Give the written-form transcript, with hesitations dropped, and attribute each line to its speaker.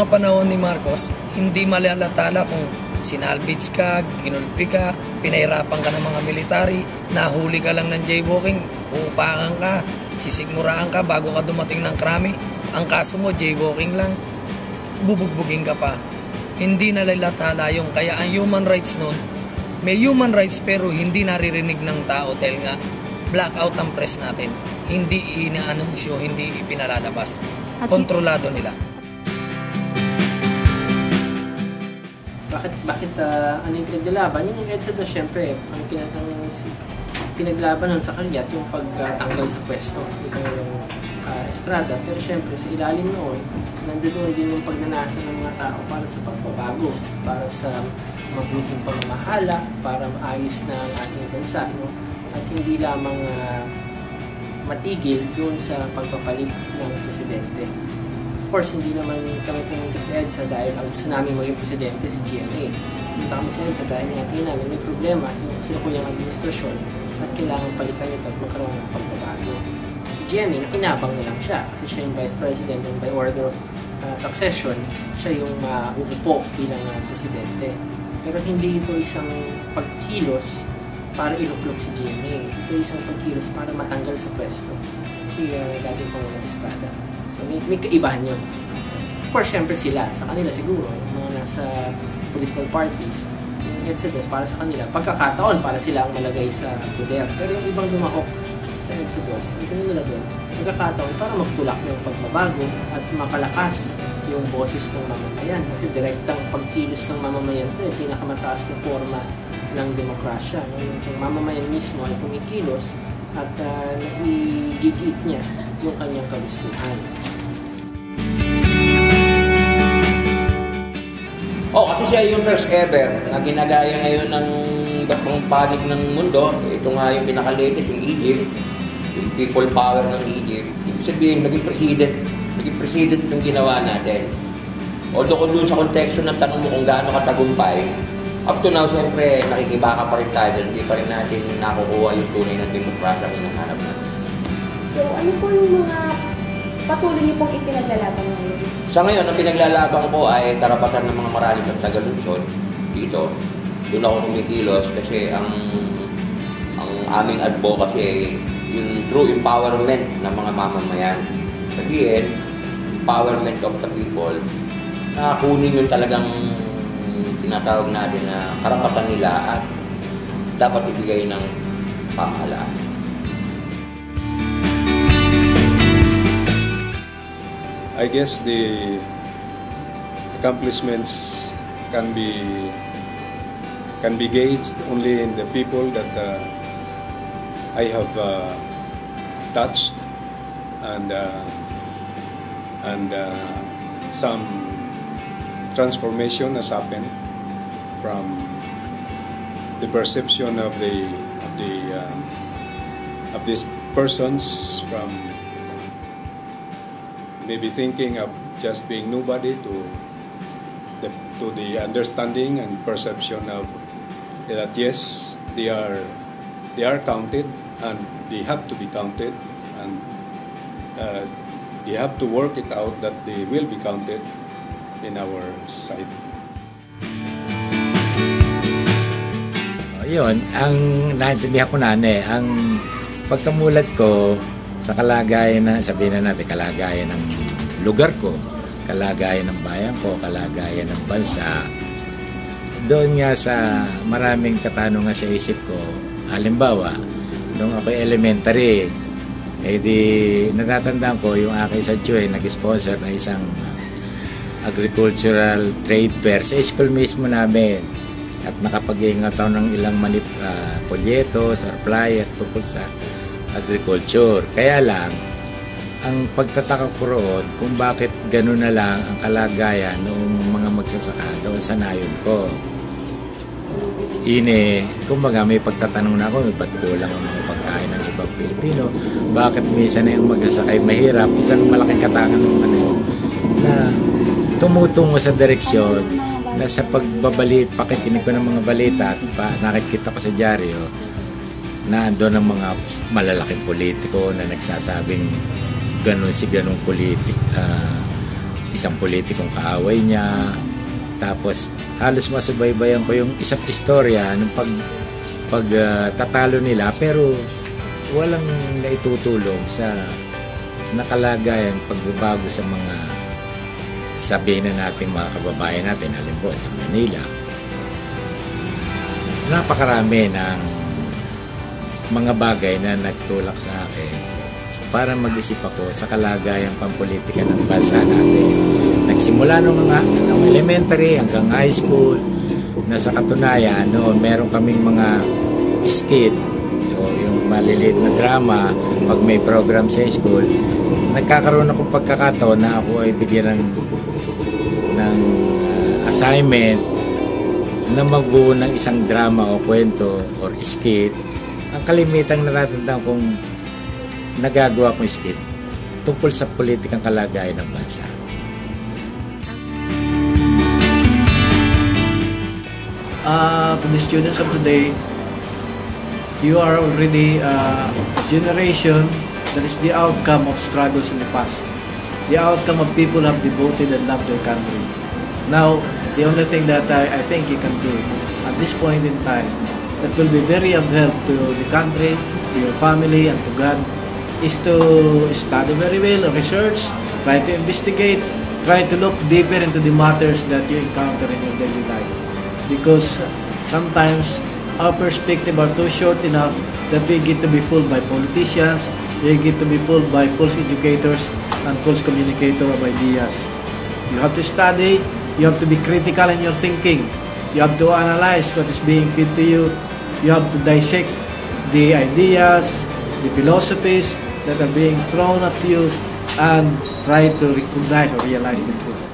Speaker 1: mga panahon ni Marcos, hindi malalatala kung sinalvage ka, ginulpi ka, pinahirapan ka ng mga military, nahuli ka lang ng jaywalking, uupakan ka, sisigmuraan ka bago ka dumating ng krami. Ang kaso mo, jaywalking lang, bubugbugin ka pa. Hindi nalalatala yung, kaya ang human rights nun, may human rights pero hindi naririnig ng tao dahil nga blackout ang press natin. Hindi inaanunsyo, hindi ipinalalabas. Kontrolado nila.
Speaker 2: Bakit ano yung pinaglalaban? Yung EDSA daw syempre, ang pinaglaban nun sa kanya yung pagtanggal sa pwesto. Ito yung Estrada. Pero syempre sa ilalim noon, nandoon din yung pagnanasa ng mga tao para sa pagbabago, para sa mabuting pamamahala, para maayos na ang ating bansa. No? At hindi lamang matigil doon sa pagpapalit ng presidente. Of course, hindi naman kami pumunta sa EDSA dahil ang gusto namin maging presidente si GMA. Pumunta kami sa EDSA dahil natin namin may problema yung sinukuyang administrasyon at kailangan palitan ito at magkaroon ng pagbabago. Si GMA, nakinabang na lang siya kasi siya yung vice president and by order of succession, siya yung uupo bilang presidente. Pero hindi ito isang pagkilos para iluklok si GMA. Ito isang pagkilos para matanggal sa pwesto si dating Pangulong Estrada. So may kaibahan yun. Of course, syempre sila, sa kanila siguro, yung mga nasa political parties, yung EDSA para sa kanila, pagkakataon para sila ang malagay sa poder. Pero yung ibang lumahok sa EDSA, ito nila doon, pagkakataon para magtulak ng pagbabago at mapalakas yung boses ng mamamayan. Kasi direktang pagkilos ng mamamayan ito, yung pinakamataas na forma ng demokrasya. Yung mamamayan mismo ay kumikilos at naigigit niya yung kanyang kagustuhan.
Speaker 3: Kasi siya yung first ever na ginagaya ngayon ng iba't pang panig ng mundo. Ito nga yung pinaka-latest, yung Egypt, yung people power ng Egypt. Ibig sabihin, naging president yung ginawa natin. Although kung doon sa konteksto ng tanong mo kung gaano katagumpay, up to now, siyempre, nakikibaka pa rin tayo dahil hindi pa rin natin nakukuha yung tunay ng demokrasya ang hinahanap natin.
Speaker 4: So, ano po yung mga patuloy niyo pong ipinaglalaban ngayon?
Speaker 3: Sa ngayon, ang pinaglalabang ko ay karapatan ng mga Maralit at Tagalunsod dito. Doon ako kumikilos kasi ang aming advocacy yung true empowerment ng mga mamamayan. Sabihin, empowerment of the people, na kunin yung talagang tinatawag natin na karapatan nila at dapat ibigay ng pamahalaan.
Speaker 5: I guess the accomplishments can be gauged only in the people that I have touched and some transformation has happened from the perception of these persons from maybe thinking of just being nobody to the understanding and perception of that yes, they are counted and they have to be counted and they have to work it out that they will be counted in our side.
Speaker 6: Yun, ang naintindihan ko na ang pagkamulat ko sa kalagayan na, sabihin na natin, kalagayan ng lugar ko, kalagayan ng bayan ko, kalagayan ng bansa, doon nga sa maraming katanungan sa isip ko. Halimbawa, nung ako elementary, natatandaan ko yung aking sadyo nag-sponsor na isang agricultural trade fair sa school mismo namin. At nakapag-iingat ako ng ilang polyetos or flyer tungkol sa agriculture. Kaya lang, ang pagtataka ko roon kung bakit gano'n na lang ang kalagayan noong mga magsasaka doon sa nayon ko. Kumbaga may pagtatanong na ako, ba't kulang ang mga pagkain ng ibang Pilipino? Bakit minsan na yung magsasakay mahirap? Isang malaking katangan na tumutungo sa direksyon na sa pakikinig ko ng mga balita at nakikita ko sa dyaryo na andun ang mga malalaking politiko na nagsasabing ganun si ganung isang politikong kaaway niya. Tapos halos masubaybayan ko yung isang istorya ng tatalo nila, pero walang naitutulong sa nakalagayan pagbabago sa mga sabihin na natin mga kababayan natin, halimbawa sa Manila. Napakarami ng mga bagay na nagtulak sa akin para mag-isip ako sa kalagayan pampolitika ng bansa natin. Nagsimula nung elementary hanggang high school, na sa katunayan, meron kaming mga skit, yung maliliit na drama, pag may program sa school, nagkakaroon akong pagkakataon na ako ay bigyan ng assignment na magbuo ng isang drama o kwento or skit. Ang kalimitang natatandaan kong nagagawa kong skit tungkol sa politikang kalagayan ng bansa.
Speaker 7: To the students of today, you are already a generation that is the outcome of struggles in the past. The outcome of people who have devoted and loved their country. Now, the only thing that I think you can do at this point in time that will be very of help to the country, to your family, and to God is to study very well, research, try to investigate, try to look deeper into the matters that you encounter in your daily life. Because sometimes our perspective are too short enough that we get to be fooled by politicians, we get to be fooled by false educators and false communicators of ideas. You have to study, you have to be critical in your thinking, you have to analyze what is being fed to you, you have to dissect the ideas, the philosophies that are being thrown at you, and try to recognize or realize the truth.